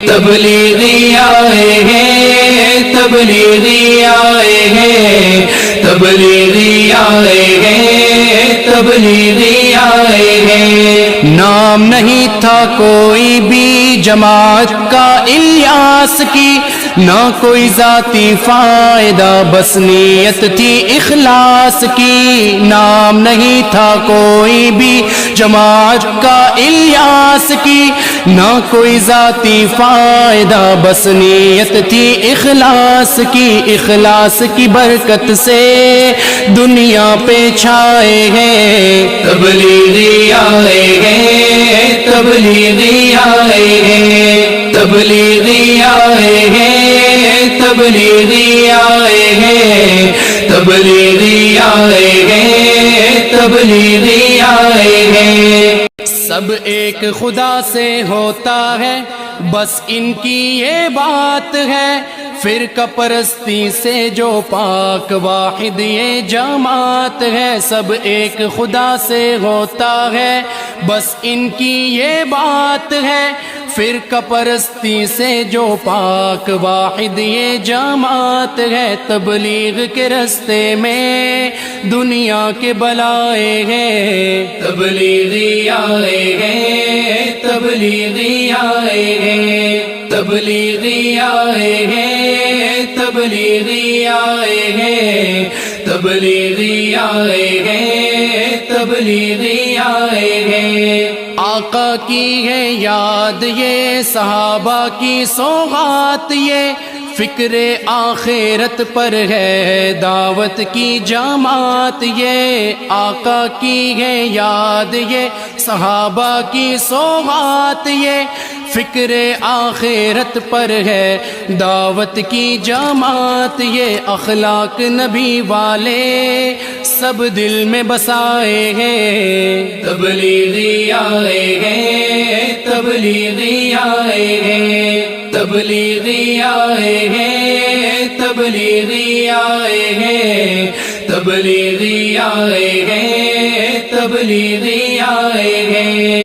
تبلیغی آئے ہیں، تبلیغی آئے ہیں، تبلیغی آئے ہیں، تبلیغی آئے ہیں۔ نام نہیں تھا کوئی بھی جماعت کا الیاس کی، نہ کوئی ذاتی فائدہ، بس نیت تھی اخلاص کی۔ نام نہیں تھا کوئی بھی جماعت کا الیاس کی، نہ کوئی ذاتی فائدہ، بس نیت تھی اخلاص کی۔ اخلاص کی برکت سے دنیا پہ چھائے ہیں، تبلیغی آئے ہیں، تبلیغی آئے ہیں، تبلیغی آئے ہیں، تبلیغی آئے ہیں، تبلیغی آئے ہیں، تبلیغی آئے ہیں۔ سب ایک خدا سے ہوتا ہے، بس ان کی یہ بات ہے، فرقہ پرستی سے جو پاک واحد یہ جماعت ہے۔ سب ایک خدا سے ہوتا ہے، بس ان کی یہ بات ہے، فرقہ پرستی سے جو پاک واحد یہ جماعت ہے۔ تبلیغ کے رستے میں دنیا کے بلائے ہیں، تبلیغی آئے ہیں، تبلیغی آئے ہیں، تبلیغی آئے ہیں، تبلیغی آئے ہیں، تبلیغی آئے ہیں، تبلیغی آئے ہیں۔ آقا کی ہے یاد یہ، صحابہ کی سوغات یہ، فکر آخرت پر ہے دعوت کی جماعت یہ۔ آقا کی ہے یاد یہ، صحابہ کی سوغات یہ، فکر آخرت پر ہے دعوت کی جماعت یہ۔ اخلاق نبی والے سب دل میں بسائے ہیں، تبلیغی آئے ہیں، تبلیغی آئے ہیں، تبلیغی آئے ہیں، تبلیغی آئے ہیں، تبلیغی آئے ہیں، تبلیغی آئے ہیں۔